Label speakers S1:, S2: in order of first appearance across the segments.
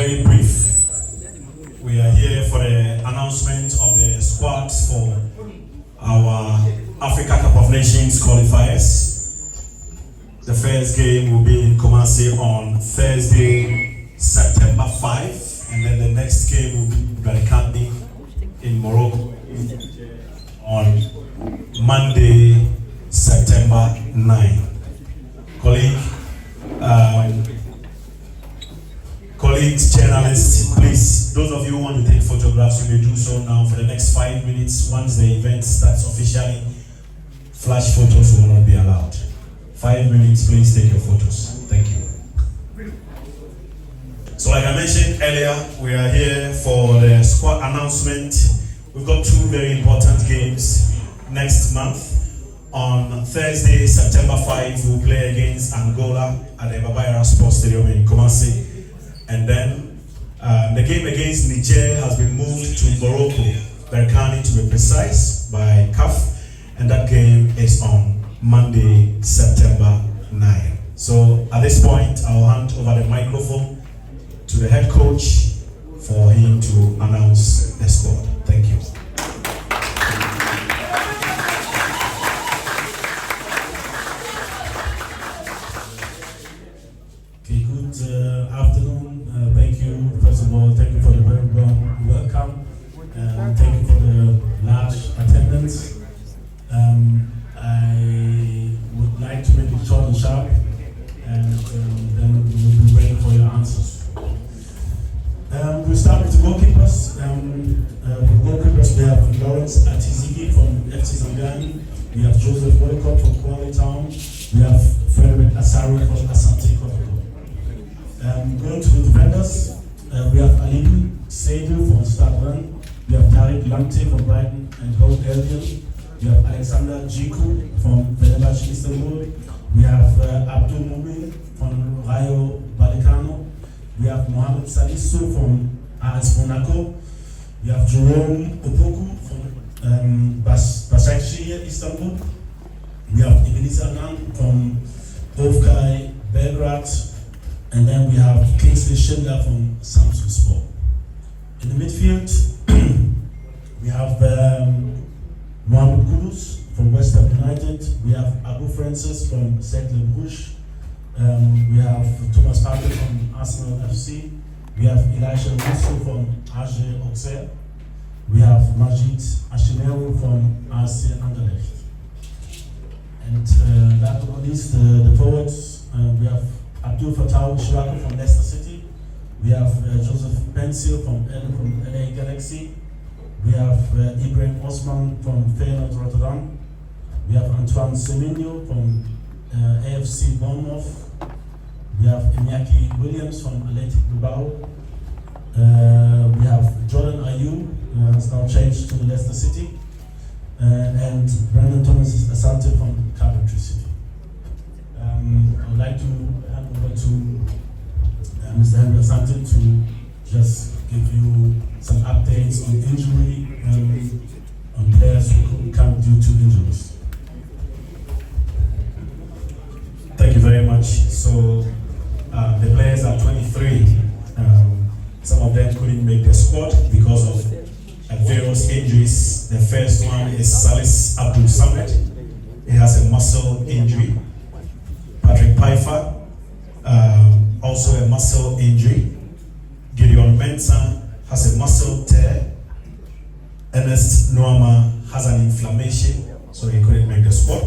S1: very brief. We are here for the announcement of the squads for our Africa Cup of Nations qualifiers. The first game will be in Kumasi on Thursday, September 5, and then the next game will be in Barikandi in Morocco on Monday, September 9. Colleagues, journalists, please, those of you who want to take photographs, you may do so now for the next 5 minutes. Once the event starts officially, flash photos will not be allowed. 5 minutes, please take your photos. Thank you. So like I mentioned earlier, we are here for the squad announcement. We've got two very important games next month. On Thursday, September 5, we'll play against Angola at the Babayara Sports Stadium in Kumasi. And then the game against Niger has been moved to Morocco, Berkane to be precise, by CAF. And that game is on Monday, September 9. So at this point, I'll hand over the microphone to the head coach for him to announce the squad. Thank you.
S2: Okay, good afternoon. Thank you. First of all, thank you for the very warm welcome. Thank you for the large attendance. I would like to make it short and sharp, and then we will be ready for your answers. We start with the goalkeepers. For goalkeepers, we have Lawrence Atizigi from FC Zangani. We have Joseph Bodekot from Kuala Town. We have Frederick Asari from Asante Kotoko. Going to the defenders, we have Alibu Seydu from Stadran. We have Tariq Lamte from Brighton and Hove Albion. We have Alexander Jiku from Fenerbahce Istanbul. We have Abdul Mumin from Rayo Vallecano. We have Mohamed Salisu from AS Monaco. We have Jerome Opoku from Başakşehir Istanbul. We have Ebenezer Lang from Ovkai Belgrade. And then we have Kingsley Schindler from Samsung Sport. In the midfield, we have Mohamed Kudus from West Ham United. We have Abu Francis from Cercle Bruges. We have Thomas Partey from Arsenal FC. We have Elisha Russo from AG Auxerre. We have Majid Ashimeru from AC Anderlecht. And last but not least, the forwards, we have Abdul Fattah Shirako from Leicester City. We have Joseph Pencil from LA Galaxy. We have Ibrahim Osman from Feyenoord Rotterdam. We have Antoine Semenyo from AFC Bournemouth. We have Iñaki Williams from Athletic Bilbao. We have Jordan Ayew, has now changed to Leicester City. And Brandon Thomas Asante from Coventry City. I would like to hand over to Mr. Henry Asante to just give you some updates on injury and on players who couldn't come due to injuries.
S1: Thank you very much. So the players are 23. Some of them couldn't make the squad because of various injuries. The first one is Salis Abdul Samad. He has a muscle injury. Patrick Pfeiffer, also a muscle injury. Gideon Mensah has a muscle tear. Ernest Noama has an inflammation, so he couldn't make the squad.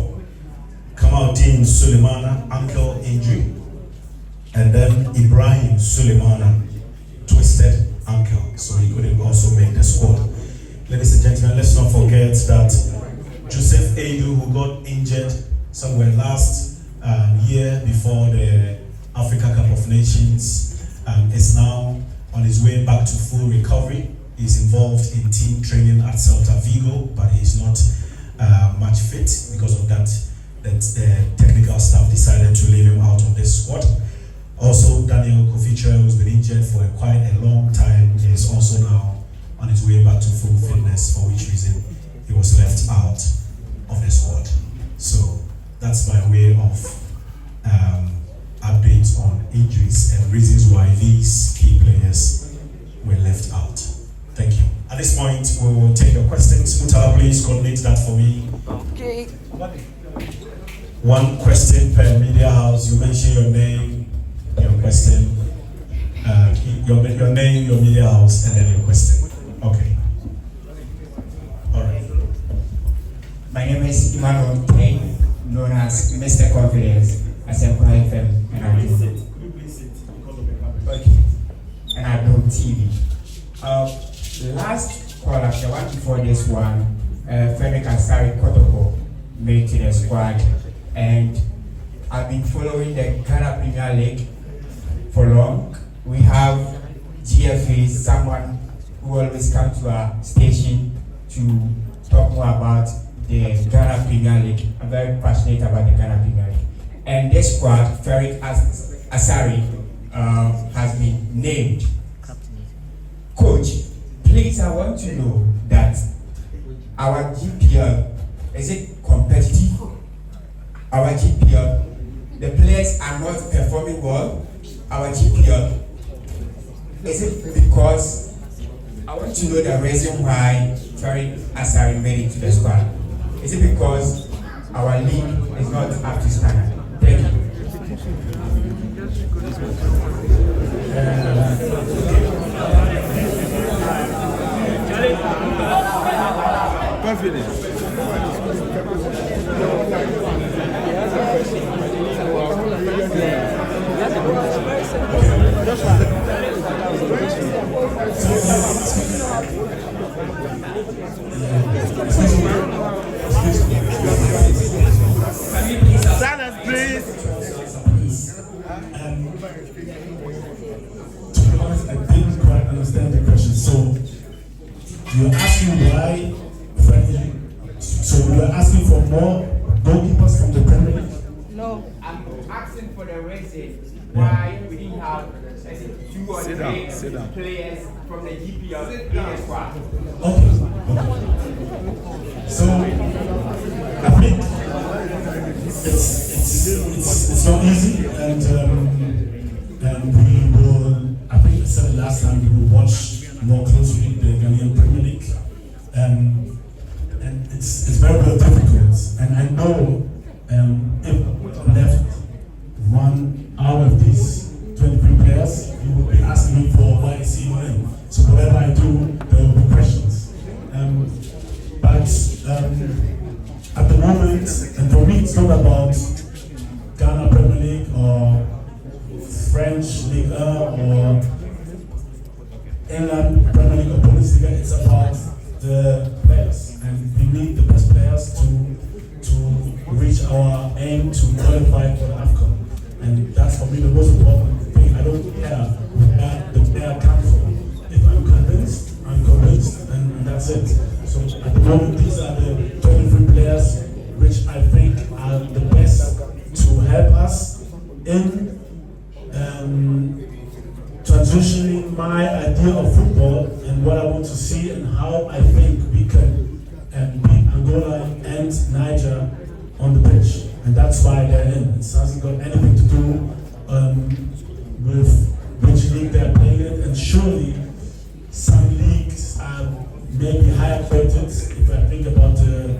S1: Kamaldeen Sulemana, ankle injury. And then Ibrahim Sulemana, twisted ankle, so he couldn't also make the squad. Ladies and gentlemen, let's not forget that Joseph Edu, who got injured somewhere last year before the Africa Cup of Nations, is now on his way back to full recovery. He's involved in team training at Celta Vigo, but he's not match fit. Because of that, the technical staff decided to leave him out of this squad. Also, Daniel Koficha, who's been injured for quite a long time, is also now on his way back to full fitness, for which reason he was left out of the squad. So that's by way of updates on injuries and reasons why these key players At this point, we will take your questions. Mutala, please coordinate that for me.
S3: Okay.
S1: One question per media house. You mention your name, your question, your name, your media house, and then your question. Okay. All right.
S4: My name is Emmanuel Payne, known as Mr. Confidence, as Empire FM, and I do. Okay. And I do TV. Last caller, the one before this one, Frederick Asari Kotoko made to the squad, and I've been following the Ghana Premier League for long. We have GFA, someone who always comes to our station to talk more about the Ghana Premier League. I'm very passionate about the Ghana Premier League. And this squad, Frederick Asari, has been named. Coach, please, I want to know that our GPL, is it competitive? Our GPL, the players are not performing well. Our GPL, is it because, I want to know the reason why Frederick Asari made it to the squad. Is it because our league is not up to standard? Thank you.
S3: Confidence. Silence, please.
S2: To be honest, I didn't quite understand the question. So you're asking why, friendly? So you're asking for more goalkeepers from the Premier League?
S4: No, I'm asking for the reason why we didn't have 2 or 3 players from the GPL in the squad.
S2: Okay. So I think it's not easy, and we will. I think I said it last time. We will watch more closely the Ghanaian Premier League, and it's very difficult. And I know if left 1 hour of these 23 players, you will be asking me for why is he in. So whatever I do, there will be questions. But at the moment, and for me, it's not about Ghana Premier League or French Ligue 1 or England Premier League or Bundesliga. It's about the players, and we need the best players to reach our aim to qualify for the AFCON. And that's for me the most important thing. I don't care where the player comes from. If I'm convinced, and that's it. So at the moment, these are the 23 players which I think are the best to help us in transitioning my idea of football and what I want to see and how I think we can beat Angola and Niger on the pitch. And that's why they're in. It hasn't got anything to do with which league they're playing in. And surely some leagues are maybe higher rated. If I think about the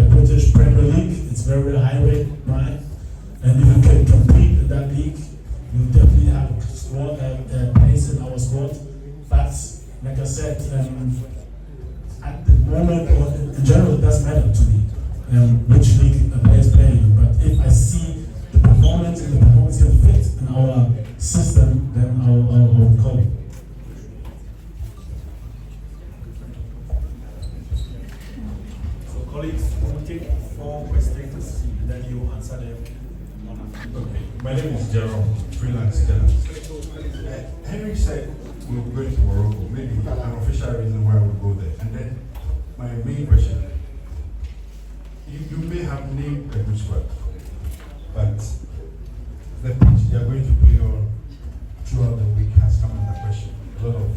S2: British Premier League, it's very high rated, right? And if you can compete in that league, you definitely have a squad, place in our squad. But like I said, at the moment or in general, it doesn't matter to me which league a player is playing. But if I see the performance and the performance can fit in our system, then I'll call it.
S1: So colleagues, we'll take 4 questions and then you answer them.
S5: Okay, my name is Jerome, freelance tenant. Henry said we were going to Morocco, maybe an official reason why we go there. And then my main question, you may have named a good squad, but the pitch they are going to play on throughout the week has come under question. A lot of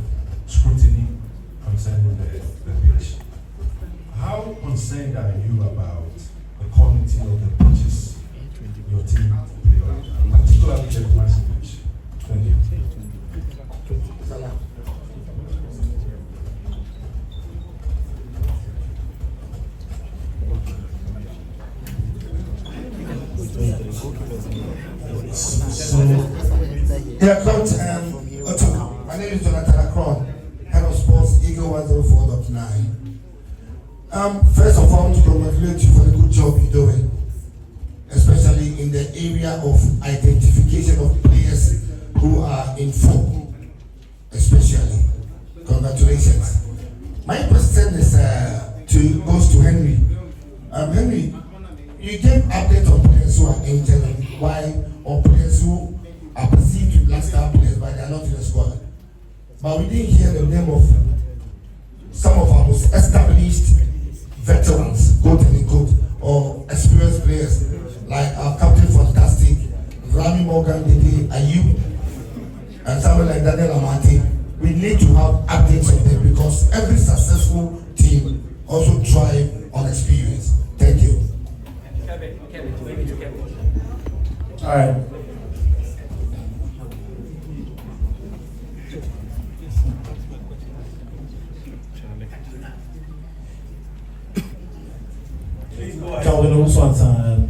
S5: scrutiny concerning the pitch. How concerned are you about the quality of the pitches your team play on, particularly the Kumasi pitch? Thank you.
S3: Yeah, Coach, my name is Jonathan Akron, Head of Sports, Eagle 104.9. First of all, I want to congratulate you for the good job you're doing, especially in the area of identification of players who are in form, especially. Congratulations. My question is goes to Henry. Henry, you gave update on players who are injured and why, or players who are perceived to be black-star players, but they are not in the squad. But we didn't hear the name of some of our most established veterans, quote and quote, or experienced players, like our Captain Fantastic, Rami Morgan, Dede, Ayub, and someone like Daniel Amati. We need to have updates on them because every successful team also thrives on experience. Thank you.
S4: All right.
S6: Calvin Uswans,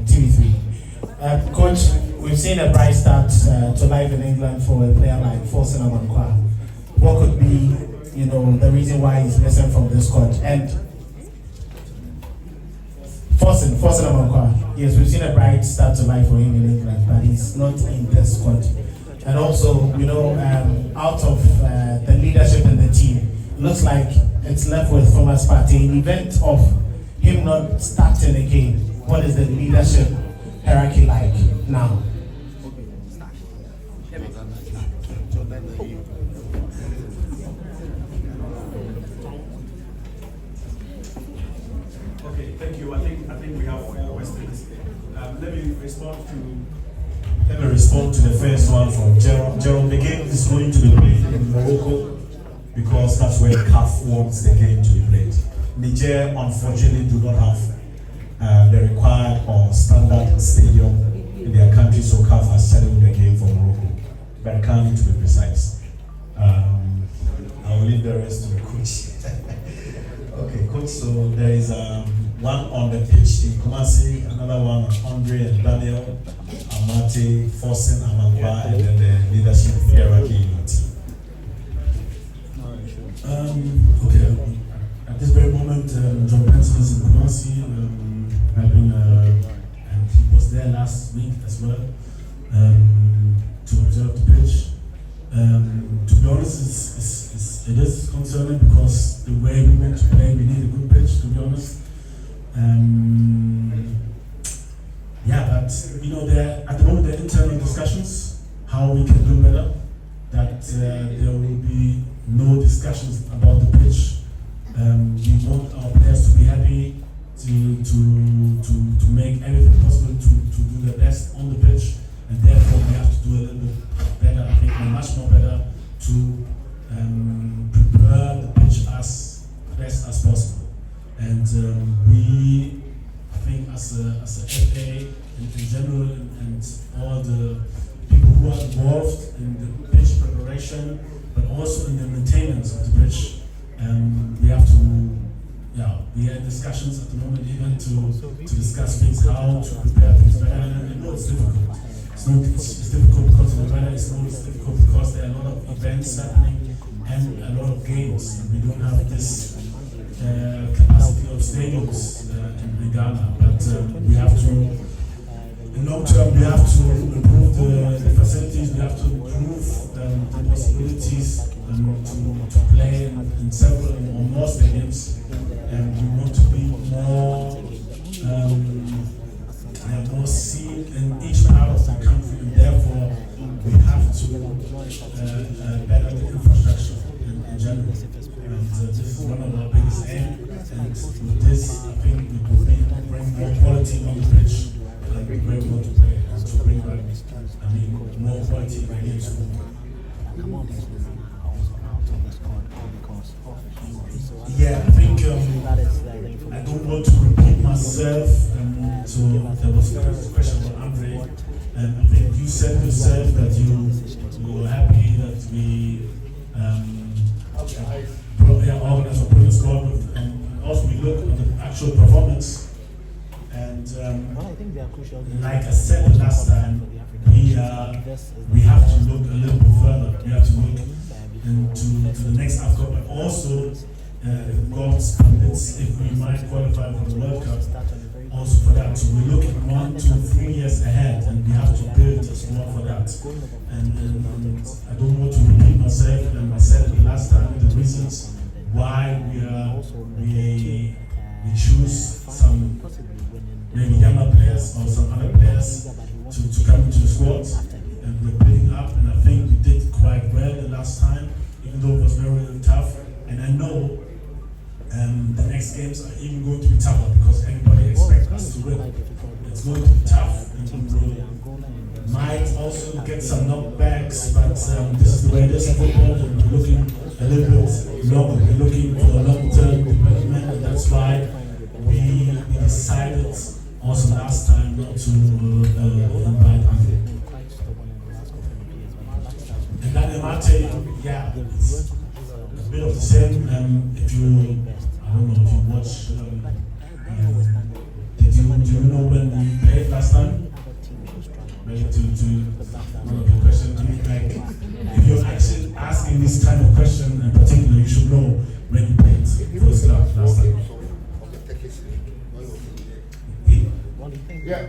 S6: TV3. Coach, we've seen a bright start to life in England for a player like Forsen Amankwa. What could be, the reason why he's missing from the squad? And Forsen Amankwa, yes, we've seen a bright start to life for him in England, but he's not in the squad. And also, out of the leadership in the team, looks like it's left with Thomas Partey. In the event of him not starting a game, what is the leadership hierarchy like now?
S1: Okay, thank you. I think we have 4 questions. Let me respond to the first one from Jerome. Jerome, the game is going to be played in Morocco because that's where CAF wants the game to be played. Niger, unfortunately, do not have the required or standard stadium in their country, so CAF has scheduled the game for Morocco. Berkane, to be precise. I'll leave the rest to the coach. Okay, coach, so there is one on the pitch in Kumasi, another one on Andre and Daniel, Amate, Forsen, Amankwa, and then the leadership hierarchy in the team.
S2: Okay. At this very moment, John Benson is in Kumasi, and he was there last week as well to observe the pitch. To be honest, it is concerning because the way we want to play, we need a good pitch. To be honest, but there at the moment there are internal discussions how we can do better. That there will be no discussions about the pitch. We want our players to be happy, to make everything possible to do the best on the pitch, and therefore we have to do a little bit better. I think much more better to prepare the pitch as best as possible. And I think as a FA in general and all the people who are involved in the pitch preparation, but also in the maintenance of the pitch. We are in discussions at the moment even to discuss things, how to prepare things better. And I know it's difficult. It's difficult because of the weather. It's difficult because there are a lot of events happening and a lot of games. And we don't have this capacity of stadiums in Ghana. But we have to, in long term, we have to improve the facilities. We have to improve the possibilities to play in several or more stadiums, and we want to be more seen in each part of the country, and therefore we have to better the infrastructure in general. And this is one of our biggest aims, and with this I think we will bring more quality on the pitch and we will able to play and to bring back more quality games forward. Yeah, I think I don't want to repeat myself. So there was a question about Andre, and I think you said yourself that you were happy that we organized a brilliant squad, and also we look at the actual performance. And like I said last time, we we have to look a little bit further. We have to look into the next AFCON, but also if God permits, if we might qualify for the World Cup, also for that. So we're looking 1 to 3 years ahead, and we have to build a squad for that. And I don't want to repeat myself, and I said it last time, the reasons why we choose some maybe younger players or some other players to come into the squad, and we're building up, and I think we did quite well the last time, even though it was very, very tough. And I know the next games are even going to be tougher because everybody expects us to win. It's going to be tough, and we might also get some knockbacks, but this is the way it is in football, and we're looking a little bit longer. We're looking for a long-term development, and that's why we decided also last time not to invite Andre. And then Mate, yeah, it's a bit of the same. If you, I don't know if you watch, do you know when we played last time? Maybe to one of your questions, like, if you're actually asking this kind of question in particular, you should know when you played first club last time.
S3: Yeah,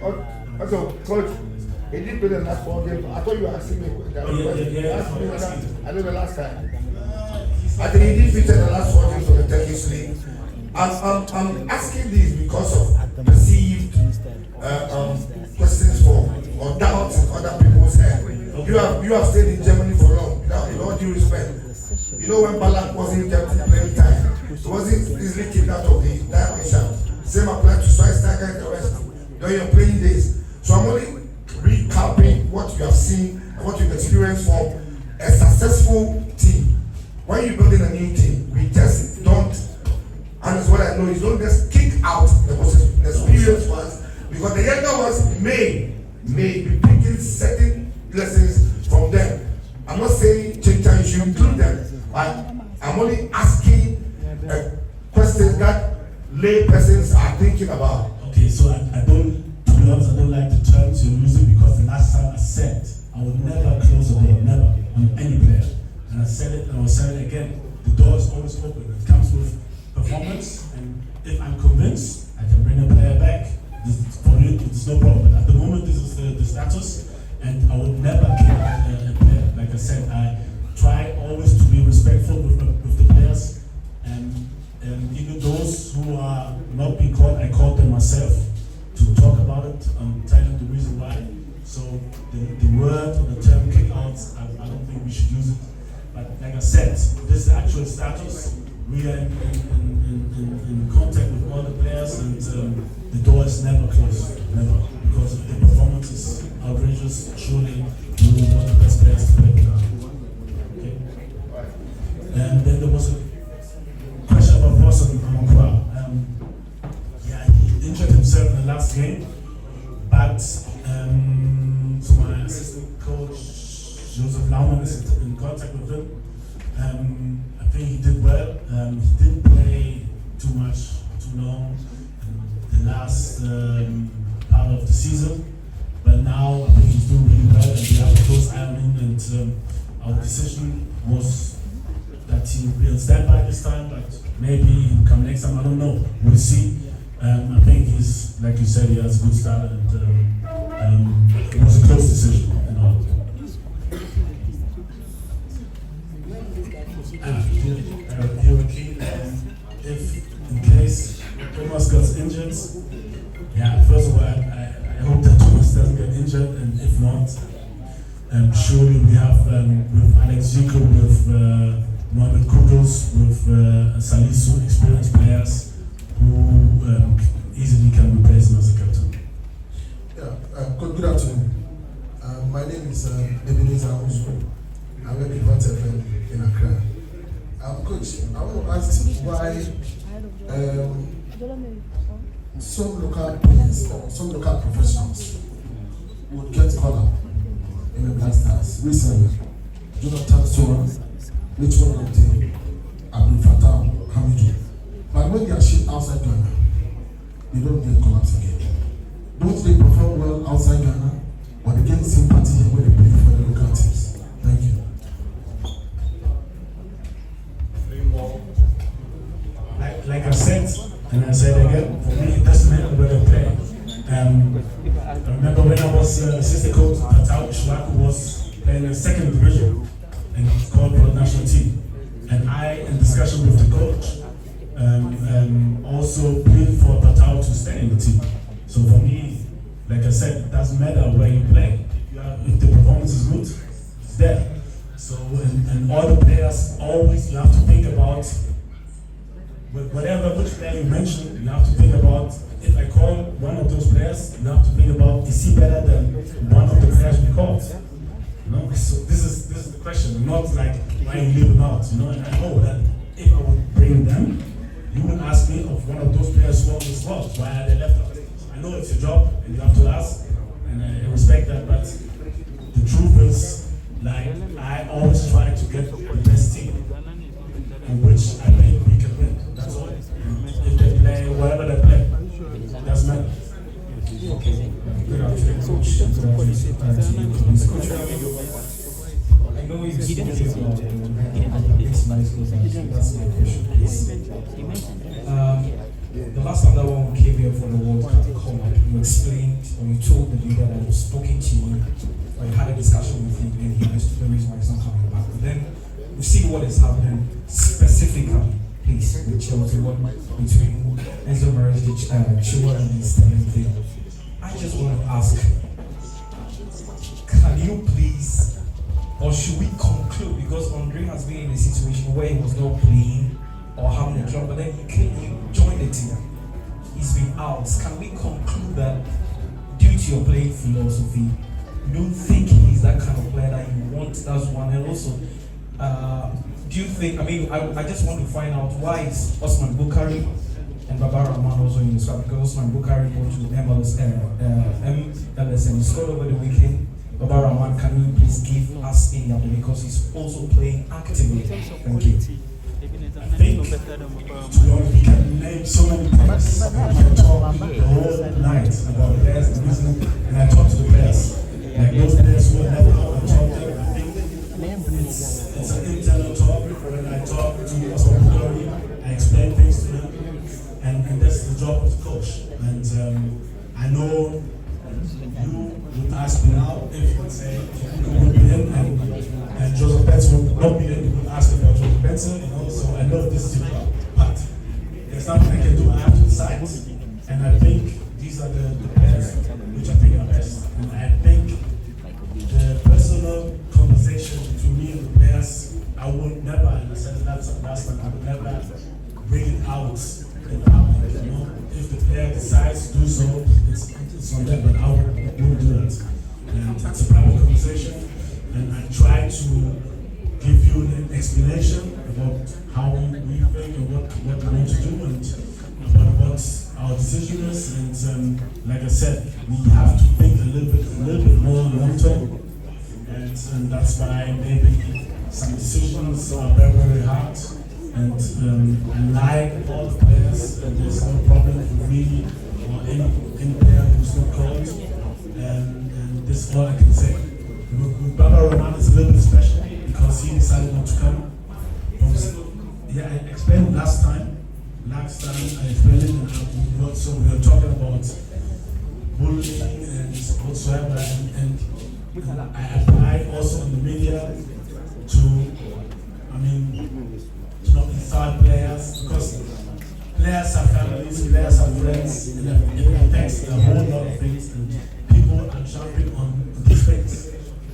S3: also, coach, he didn't play the last 4 games. I thought you were asking me that question. I know the last time. I think he did feature the last 4 games of the Turkish League. I'm asking this because of perceived questions or doubts in other people's head. You have stayed in Germany for long, in all due respect. You know when Balak wasn't kept playing time, he wasn't easily kicked out of the dimension. Same applied to Schweinsteiger and the rest during your playing days. So I'm only recapping what you have seen and what you've experienced from a successful team. When you're building a new team, we just don't, and it's what I know, is don't just kick out the most experienced ones, because the younger ones may be picking certain lessons from them. I'm not saying change time, you should include them, but I'm only asking questions that lay persons are thinking about.
S2: Okay, so I don't, to be honest, I don't like the terms you're using, because the last time I said I would never close the door, never, on any player. And I said it, and I will say it again. The door is always open. It comes with performance, and if I'm convinced I can bring a player back, for you, it's no problem. But at the moment, this is the status, and I would never kill a player. Like I said, I try always to be respectful with the players, and even those who are not being called, I called them myself to talk about it and tell them the reason why. So the word or the term kick-outs, I don't think we should use it. But like I said, this is the actual status. We are in contact with all the players, and the door is never closed, never. Because if the performance is outrageous, surely we will want the best players to play with us. Okay. And then there was a question about Ross and Amakwa. Yeah, he injured himself in the last game, but so my assistant coach Joseph Laumann is in contact with him. I think he did well. He didn't play too much, too long in the last part of the season, but now I think he's doing really well, and we have a close eye on him. And our decision was that he will be on standby this time, but maybe he'll come next time. I don't know. We'll see. I think he's, like you said, he has a good start, and it was a close decision. If in case Thomas gets injured, yeah, first of all, I hope that Thomas doesn't get injured, and if not, surely we have with Alex Zico, with Mohamed Kudus, with Salisu, experienced players who easily can replace him as a captain.
S7: Yeah, good afternoon. My name is Ebenezer Uzu. I work in Hot FM in Accra. Coach, I want to ask why some local players or some local professionals would get called up in the Black Stars. Recently, Jonathan Sora, Richmond Conte, Abdul Fattah Hamidou. But when they are shipped outside Ghana, they don't get called up again. Don't they perform well outside Ghana? or they get sympathy when they play for the local teams? Thank you.
S1: Like I said, and I said again, for me, it doesn't matter where they play. I remember when I was assistant coach, Patao Shwaku was playing in the second division and he's called for the national team. And I, in discussion with the coach, also pleaded for Patao to stay in the team. So for me, like I said, it doesn't matter where you play. If the performance is good, it's there. So, and all the players, always you have to think about, whatever which player you mention, you have to think about, if I call one of those players, you have to think about, is he better than one of the players we called? You know, so this is the question, not like why you leave them out, you know, and I know that if I would bring them, you would ask me of one of those players who as well, why are they left out? I know it's your job and you have to ask, and I respect that, but the truth is, like, I always try to get the best team in which I think we can win. That's all. If they play wherever they play, it doesn't matter.
S8: Okay. Good afternoon, Coach. Good afternoon, Coach. I know you've spoken about this nice goals, and that's my question, please. The last time that one came here for the World Cup come, you explained or you told the leader that you've spoken to you, or you had a discussion with him, and he understood the reason why he's not coming back. But then we see what is happening specifically, please, with Chelsea, what between Enzo Maresca, Chua, and Sterling thing. I just want to ask, can you please, or should we conclude, because Andre has been in a situation where he was not playing or having a job, but then he joined the team, he's been out. Can we conclude that due to your playing philosophy, you don't think he's that kind of player that you want? That's one. And also, do you think, I just want to find out why is Osman Bukhari and Baba Rahman also in the squad, because Osman Bukhari go to MLS and he scored over the weekend. Baba Rahman, can you please give us any update, because he's also playing actively? Thank you.
S1: I think, to be honest, we can name so many players. We can talk the whole night about players and reason, and I talk to the players. Like those players who are never out and talking, I think it's an internal talk. When I talk to Osman Bukhari, I explain things to him, and that's the job of the coach. And I know you would ask me now if, let's say, Chibuko would be in and Joseph Benson would not be in, you would ask about Joseph Benson, you know, so I know this is your job. But there's nothing I can do, I have to decide. And I think these are the players which I think are best. And I think the personal conversation between me and the players, I would never, and I said it last time, I would never bring it out in public, you know. If the player decides to do so, it's on them, but I wouldn't do that. And it's a private conversation, and I try to give you an explanation about how we think and what we want to do, and about what our decision is. And like I said, we have to think a little bit more long term, and that's why maybe some decisions are very, very hard. And I like all the players, and there's no problem with me or any player who's not called. And this is all I can say. With Baba Rahman, it's a little bit special because he decided not to come. Yeah, I explained last time I explained it, and so we were talking about bullying and whatsoever, and I applied also in the media to not insult players, because players have families, players have friends, and it affects a whole lot of things, and people are jumping on these things.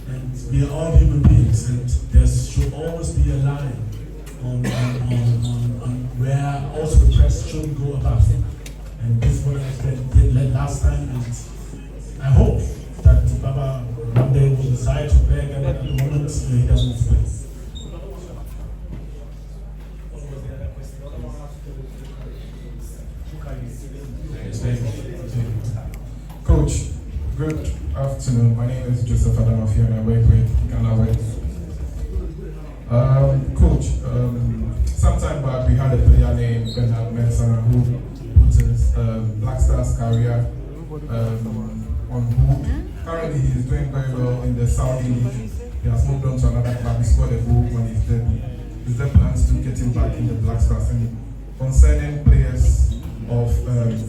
S1: And we are all human beings, and there should always be a line on where also the press shouldn't go above. And this is what I said last time, and I hope that Baba one day will decide to play again. At the moment, he doesn't play.
S9: Coach, good afternoon. My name is Joseph Adamafio, and I work with Ghana West. Coach, sometime back we had a player named Bernard Mensah who put his Black Stars career on hold Currently, he's doing very well in the Saudi League. He has moved on to another club. He scored a goal on his debut. Is there plans to get him back in the Black Stars? And concerning players of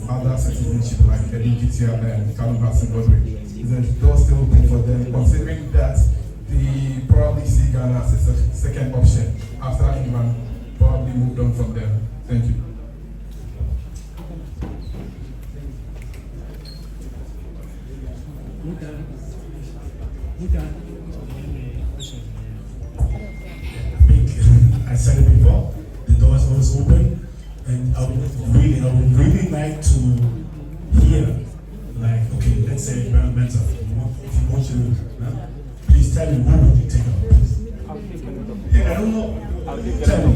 S9: other citizenship like Eddie Kitia and Callum Hudson-Odoi, is the door still open for them, considering that they probably see Ghana as a second option after England probably moved on from them? Thank you.
S2: I think I said it before, the door is always open, and I would really like to hear, like, okay, let's say environmental, if you want to, please tell me who would you take out? Yeah, I don't know. Tell me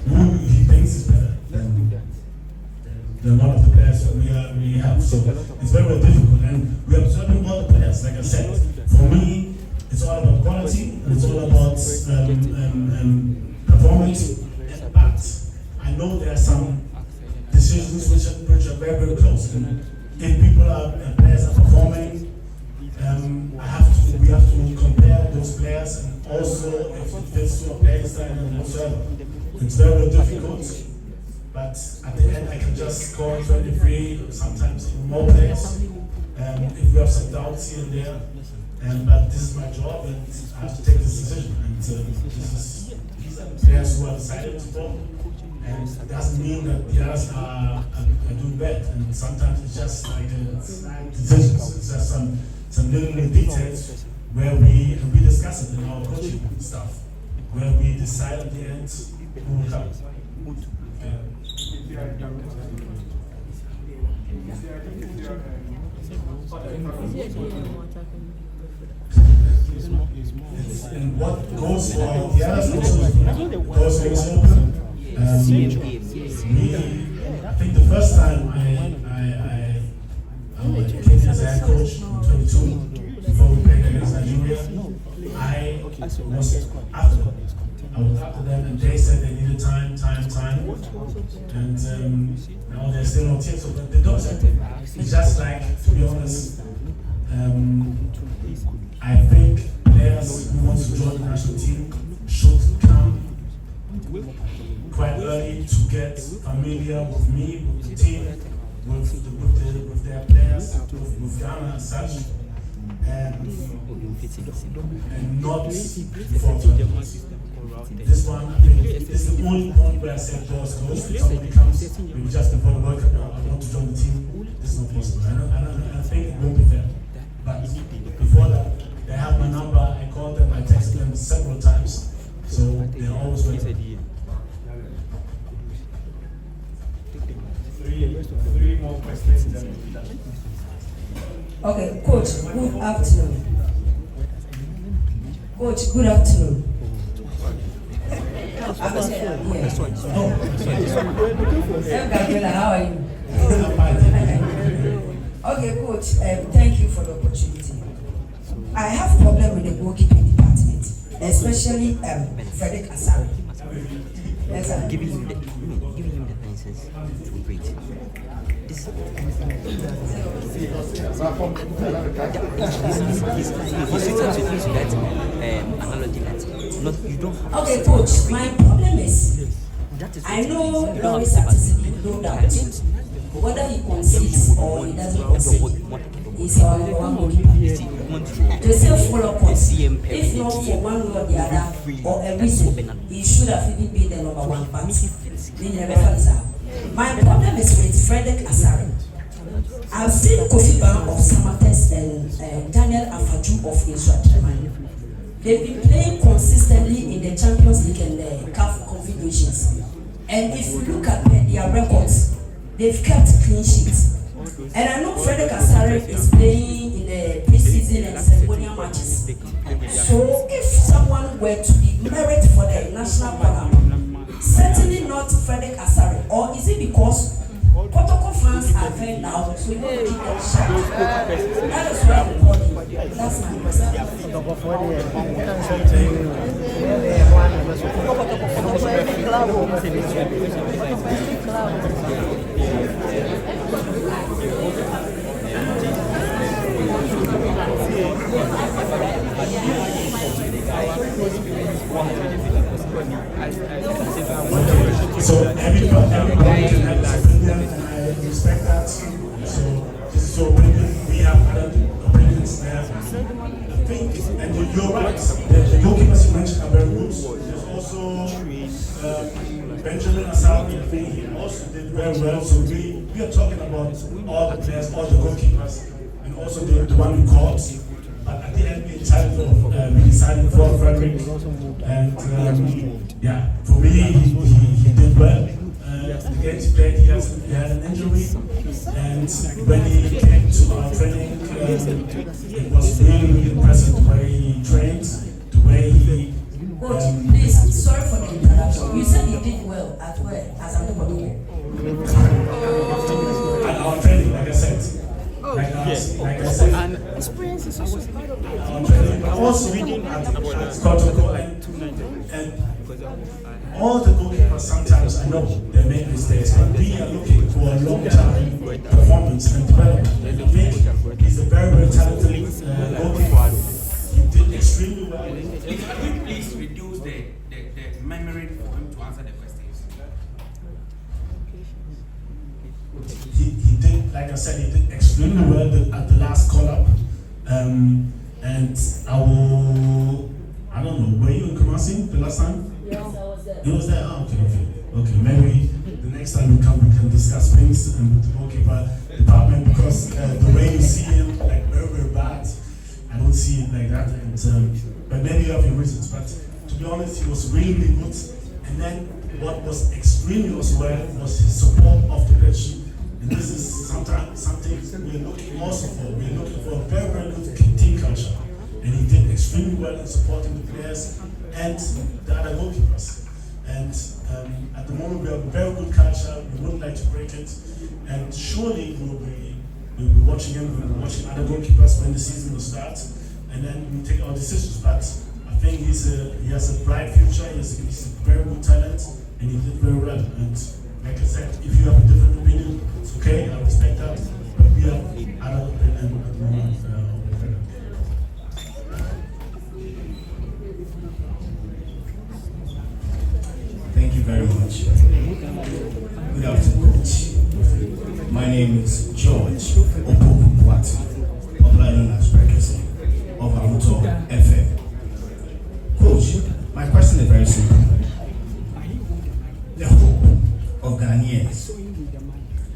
S2: who he thinks is better than one of the players that we have. So it's very difficult, and we're observing all the players. Like I said, for me, it's all about quality, and it's all about performance. But I know there are some decisions which are very, very close. And if people players are performing, we have to compare those players, and also if it fits to a player's style and whatsoever. It's very difficult. But at the end, I can just score 23, sometimes even more players. If we have some doubts here and there, but this is my job, and I have to take this decision. And these are the players who are decided to go, and it doesn't mean that the others are doing bad. And sometimes it's just like decisions. It's just some little details where we discuss it in our coaching stuff, where we decide at the end who will come. And what goes for the others goes open. I think the first time I came as a head coach in 22, before we played against Nigeria, I was after them, and they said they needed time, and now they're still not here. So the doors are open. It's just like, to be honest, I think players who want to join the national team should come quite early to get familiar with me, with the team, with their players, with Ghana as such, and not before 20. This one, I think, this is the only point where I said doors closed. If somebody comes, maybe just before the World Cup, I want to join the team. This is not possible. I think it won't be fair. But before that, they have my number. I called them. I texted them several times, so they're always waiting. Three more questions.
S10: Okay, Coach. Good afternoon. Coach, good afternoon. Gabriela, how are you? Okay, Coach, thank you for the opportunity. I have a problem with the goalkeeping department, especially Frederick Asare. Yes, sir.
S11: Giving him the license to operate. He's analogy that you don't have.
S10: Okay, Coach, my problem is, I know Lawrence Artisan, no doubt, whether he concedes or he doesn't concede, he's our number one goalkeeper. They say follow up, if not for one way or the other, or a reason, he should have even been the number one, but they never found. My problem is with Frederick Asare. I've seen Kofi Ban of Samates and Daniel Afaju of Israel. They've been playing consistently in the Champions League and the CAF confederations. And if you look at their records, they've kept clean sheets. And I know Frederick Asare is playing in the preseason and ceremonial matches. So if someone were to be merit for the national program, certainly not Frederick Asare. Or is it because protocol fans are very loud, so you want to keep them shut? That is why I'm calling. That's my question.
S2: So everybody can have his opinion, and I respect that. So this is your opinion. We have other opinions there. I think, and you're right. The goalkeepers you mentioned are very good. There's also Benjamin Asabi. I think he also did very well. So we are talking about all the players, all the goalkeepers, and also the one we caught. But at the end, we decided for Frederick, and yeah, for me, he did well. Against played, he had an injury, and when he came to our training, it was really impressive the way he trained, the way he.
S10: Coach, please, sorry for the interruption. You said he did well at where? As an
S2: at our training, like I said. Like I said, also at Protocol and all the goalkeepers sometimes I know they make mistakes, but we are looking for a long-term performance and development. And I think he's a very, very talented goalkeeper. He did extremely well.
S12: Can we please reduce the memory for him to answer the questions?
S2: He did, like I said, he did extremely well at the last call-up. And I don't know, were you in Kumasi the last time?
S10: Yes, I was there.
S2: He was there? Oh, okay. Maybe the next time we can discuss things with the goalkeeper department, because the way you see him, like very, very bad, I don't see it like that. And but maybe you have your reasons. But to be honest, he was really, really good. And then what was extremely also well was his support of the pitch. And this is something we're looking also for. We're looking for a very, very good team culture. And he did extremely well in supporting the players and the other goalkeepers. And at the moment, we have a very good culture. We wouldn't like to break it. And surely we'll be watching him, we'll be watching other goalkeepers when the season will start. And then we take our decisions. But I think he has a bright future. He's a very good talent. And he did very well. And like I said, if you have a different opinion, it's okay, I respect that. But we have other opinion at the moment.
S6: Thank you very much. Good afternoon, Coach. My name is George Opoku-Buati, popularly known as Precursor of Amuto FM. Coach, my question is very simple. The hope of Ghanaians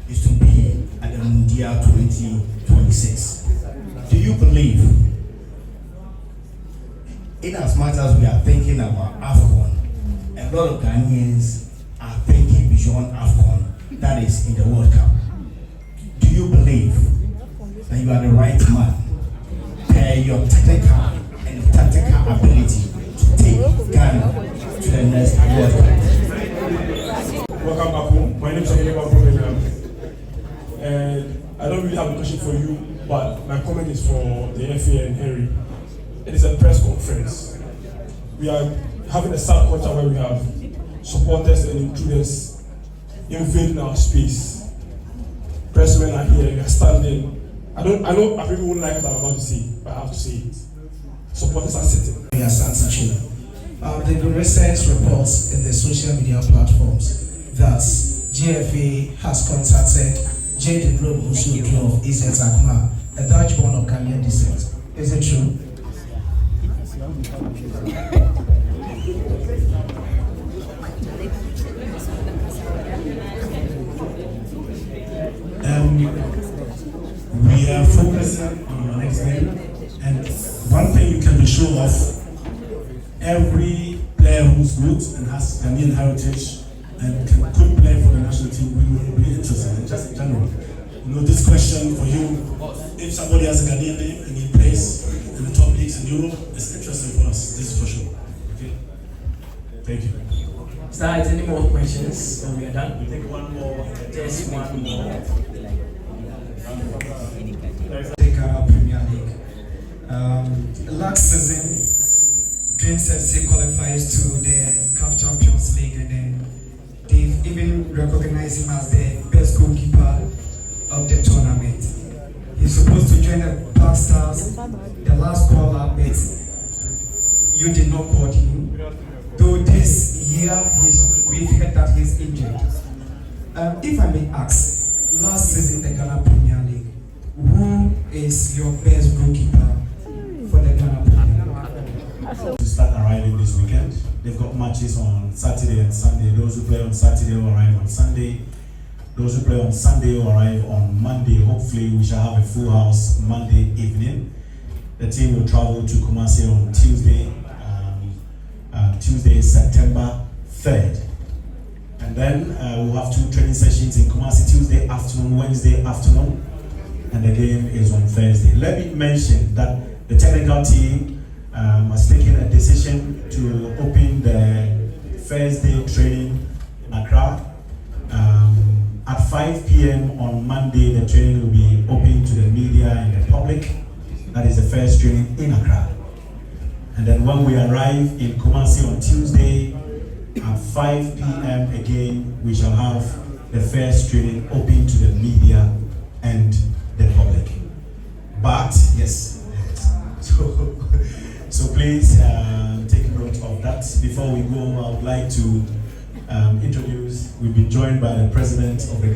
S6: is to be at the Mundial 2026. Do you believe, in as much as we are thinking about AFCON, a lot of Ghanaians are thinking beyond AFCON, that is in the World Cup. Do you believe that you are the right man, your technical and tactical ability to take Ghana to the next World Cup?
S13: Welcome back home. My name is Angola and I don't really have a question for you, but my comment is for the FA and Henry. It is a press conference. We are having a sad culture where we have supporters and intruders invading our space. Pressmen are here, we are standing. I know I really won't like what I'm about to say, but I have to say it. Supporters are sitting.
S14: We are Santichino. There have been recent reports in the social media platforms that GFA has contacted Jaden Robo of Iset Akuma, a Dutch born of Ghanaian descent. Is it true?
S2: We are focusing on our next game, and one thing you can be sure of, every player who's good and has Ghanaian heritage and could play for the national team, we will be interested in, just in general. You know, this question for you, if somebody has a Ghanaian name and he plays in the top leagues in Europe, it's interesting for us, this is for sure. Okay? Thank you.
S8: Start any more questions? So we are done. We'll take one more, just one more.
S14: The Ghana Premier League. Last season, Greens FC qualifies to the CAF Champions League, and then they've even recognized him as the best goalkeeper of the tournament. He's supposed to join the Black Stars. The last call up, but you did not call him. Though this year he's we've heard that he's injured. If I may ask, last season the Ghana Premier League, who is your best goalkeeper for the Ghana Premier League?
S1: To start arriving this weekend, they've got matches on Saturday and Sunday. Those who play on Saturday will arrive on Sunday. Those who play on Sunday will arrive on Monday. Hopefully, we shall have a full house Monday evening. The team will travel to Kumasi on Tuesday, September 3rd. And then we'll have 2 training sessions in Kumasi Tuesday afternoon, Wednesday afternoon, and the game is on Thursday. Let me mention that the technical team has taken a decision to open the Thursday training in Accra. At 5 p.m. on Monday, the training will be open to the media and the public. That is the first training in Accra. And then when we arrive in Kumasi on Tuesday at 5 p.m. again, we shall have the first training open to the media and the public. But yes, so please take note of that. Before we go, I would like to introduce, we've been joined by the president of the